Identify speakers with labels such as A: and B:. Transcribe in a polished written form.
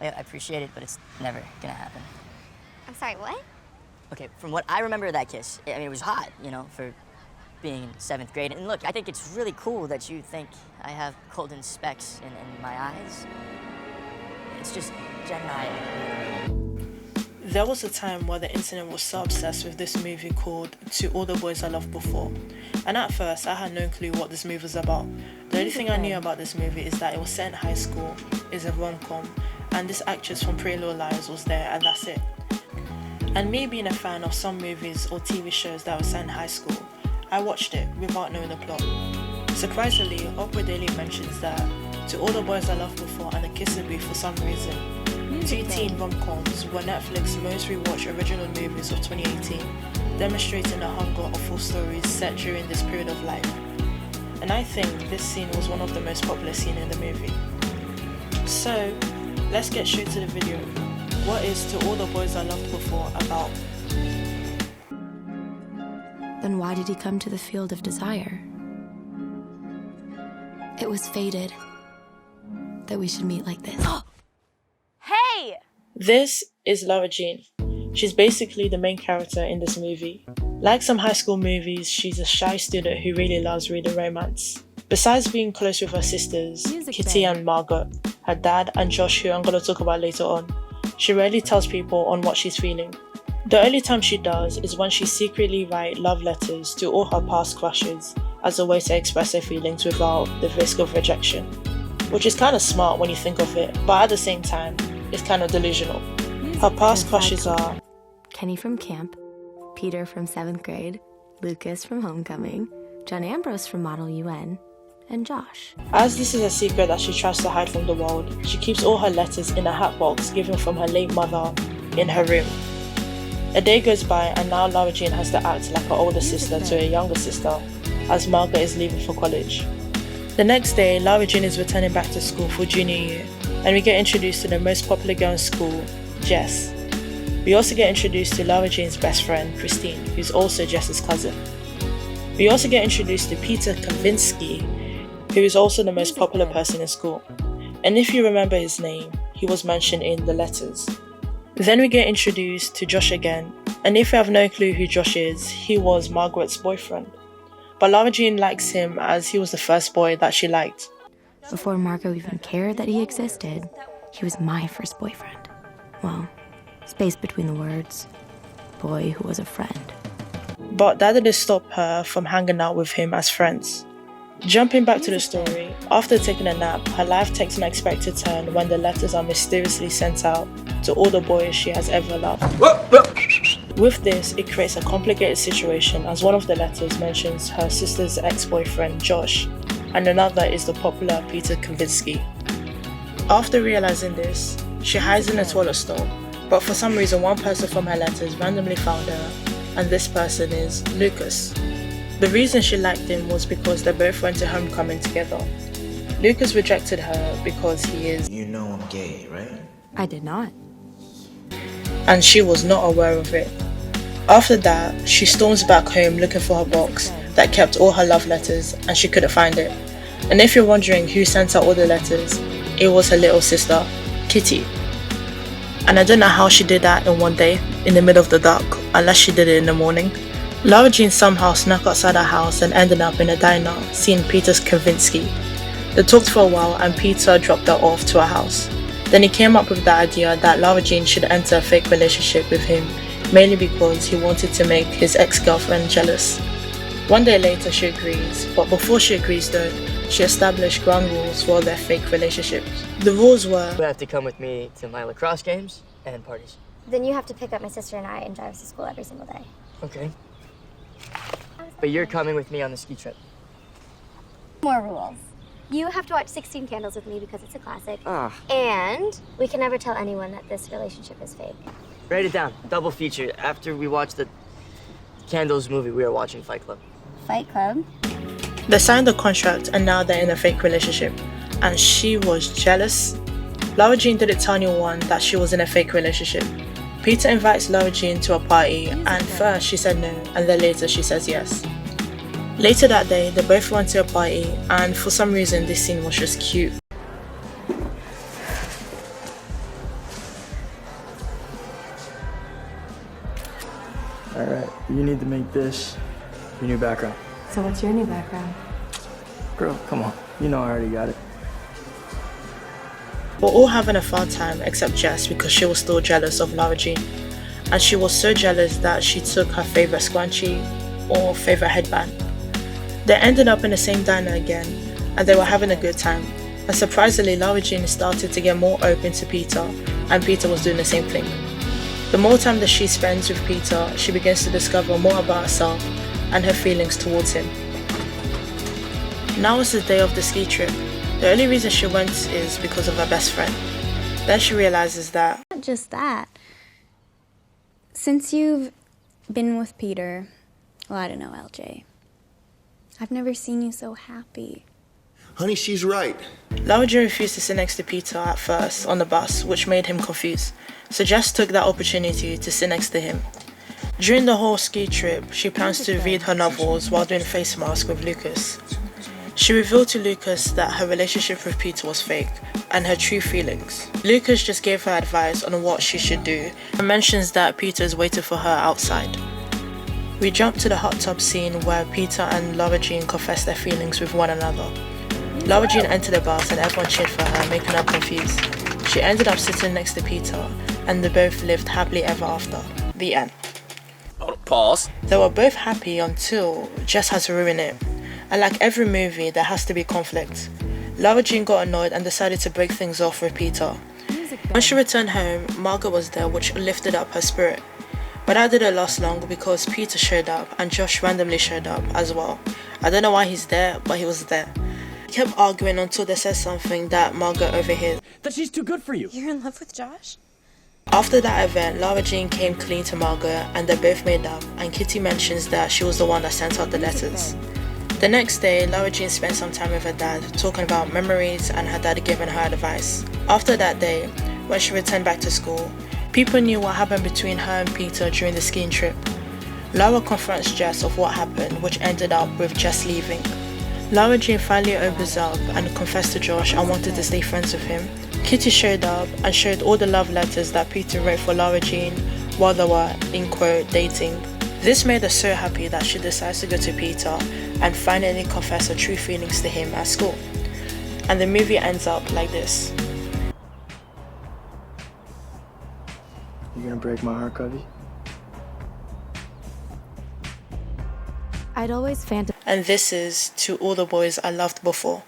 A: I appreciate it, but it's never gonna happen.
B: I'm sorry, what?
A: Okay, from what I remember of that kiss, I mean, it was hot, for being in 7th grade. And look, I think it's really cool that you think I have golden specks in my eyes. It's just Jen and I.
C: There was a time where the internet was so obsessed with this movie called To All the Boys I Loved Before. And at first, I had no clue what this movie was about. The only thing I knew about this movie is that it was set in high school, it's a rom-com, and this actress from Pretty Little Liars was there, and that's it. And me being a fan of some movies or TV shows that were set in high school, I watched it without knowing the plot. Surprisingly, Oprah Daily mentions that To All the Boys I Loved Before and The Kissing Booth for some reason, two teen rom-coms were Netflix's most rewatched original movies of 2018, demonstrating the hunger of full stories set during this period of life. And I think this scene was one of the most popular scenes in the movie. So, let's get straight to the video. What is To All the Boys I Loved Before about?
D: Then why did he come to the field of desire? It was fated that we should meet like this.
B: Hey!
C: This is Lara Jean. She's basically the main character in this movie. Like some high school movies, she's a shy student who really loves reading romance. Besides being close with her sisters, Kitty and Margaret, her dad and Josh, who I'm going to talk about later on, she rarely tells people on what she's feeling. The only time she does is when she secretly writes love letters to all her past crushes as a way to express her feelings without the risk of rejection. Which is kind of smart when you think of it, but at the same time, it's kind of delusional. Her past crushes are
D: Kenny from camp, Peter from 7th grade, Lucas from homecoming, John Ambrose from Model UN, and Josh.
C: As this is a secret that she tries to hide from the world, she keeps all her letters in a hat box given from her late mother in her room. A day goes by and now Lara Jean has to act like her older sister to her younger sister as Margaret is leaving for college. The next day, Lara Jean is returning back to school for junior year and we get introduced to the most popular girl in school, Jess. We also get introduced to Lara Jean's best friend, Christine, who's also Jess's cousin. We also get introduced to Peter Kavinsky, who is also the most popular person in school. And if you remember his name, he was mentioned in the letters. Then we get introduced to Josh again, and if you have no clue who Josh is, he was Margaret's boyfriend. But Lara Jean likes him as he was the first boy that she liked.
D: Before Margot even cared that he existed, he was my first boyfriend. Well, space between the words, boy who was a friend.
C: But that didn't stop her from hanging out with him as friends. Jumping back to the story, after taking a nap, her life takes an unexpected turn when the letters are mysteriously sent out to all the boys she has ever loved. With this, it creates a complicated situation as one of the letters mentions her sister's ex-boyfriend Josh, and another is the popular Peter Kavinsky. After realizing this, she hides in a toilet stall, but for some reason one person from her letters randomly found her, and this person is Lucas. The reason she liked him was because they both went to homecoming together. Lucas rejected her because he is,
E: You know I'm gay, right?
D: I did not.
C: and she was not aware of it. After that, she storms back home looking for her box that kept all her love letters and she couldn't find it. And if you're wondering who sent her all the letters, it was her little sister, Kitty. And I don't know how she did that in one day, in the middle of the dark, unless she did it in the morning. Lara Jean somehow snuck outside her house and ended up in a diner, seeing Peter Kavinsky. They talked for a while and Peter dropped her off to her house. Then he came up with the idea that Lara Jean should enter a fake relationship with him, mainly because he wanted to make his ex-girlfriend jealous. One day later she agrees, but before she agrees though, she established ground rules for their fake relationship. The rules were,
A: You have to come with me to my lacrosse games and parties.
B: Then you have to pick up my sister and I and drive us to school every single day.
A: Okay. But you're coming with me on the ski trip.
B: More rules. You have to watch 16 Candles with me because it's a classic.
A: Ah.
B: And we can never tell anyone that this relationship is fake.
A: Write it down. Double feature. After we watch the Candles movie, we are watching Fight Club.
B: Fight Club?
C: they signed a contract and now they're in a fake relationship. And she was jealous. Lara Jean didn't tell anyone that she was in a fake relationship. Peter invites Lara Jean to a party and first she said no and then later she says yes. Later that day, they both went to a party and for some reason this scene was just cute.
E: All right, you need to make this your new background.
D: So what's your new background?
E: Girl, come on. You know I already got it.
C: We're all having a fun time except Jess because she was still jealous of Lara Jean. And she was so jealous that she took her favorite scrunchie or favorite headband. They ended up in the same diner again and they were having a good time. And surprisingly, Lara Jean started to get more open to Peter and Peter was doing the same thing. The more time that she spends with Peter, she begins to discover more about herself and her feelings towards him. Now is the day of the ski trip. The only reason she went is because of her best friend. Then she realizes that
F: Not just that. Since you've been with Peter, well, I don't know, LJ. I've never seen you so happy.
G: Honey, she's right.
C: Lara Jean refused to sit next to Peter at first on the bus, which made him confused. So Jess took that opportunity to sit next to him. During the whole ski trip, she plans to read her novels while doing a face mask with Lucas. She revealed to Lucas that her relationship with Peter was fake and her true feelings. Lucas just gave her advice on what she should do and mentions that Peter is waiting for her outside. We jump to the hot tub scene where Peter and Lara Jean confess their feelings with one another. Lara Jean entered the bus and everyone cheered for her, making her confused. She ended up sitting next to Peter and they both lived happily ever after. The end.
H: Pause.
C: They were both happy until Jess had to ruin it. And like every movie, there has to be conflict. Lara Jean got annoyed and decided to break things off with Peter. When she returned home, Margaret was there, which lifted up her spirit. But that didn't last long because Peter showed up and Josh randomly showed up as well. I don't know why he's there, but he was there. They kept arguing until they said something that Margaret overheard.
H: That she's too good for you.
I: You're in love with Josh?
C: After that event, Lara Jean came clean to Margaret and they both made up, and Kitty mentions that she was the one that sent out the letters. The next day, Lara Jean spent some time with her dad, talking about memories and her dad giving her advice. After that day, when she returned back to school, people knew what happened between her and Peter during the skiing trip. Lara confronts Jess of what happened, which ended up with Jess leaving. Lara Jean finally opens up and confessed to Josh and wanted to stay friends with him. Kitty showed up and showed all the love letters that Peter wrote for Lara Jean while they were, in quote, dating. This made her so happy that she decides to go to Peter and finally confess her true feelings to him at school. And the movie ends up like this.
E: You gonna break my heart, Cubby?
D: I'd always fantasized.
C: And this is To All the Boys I Loved Before.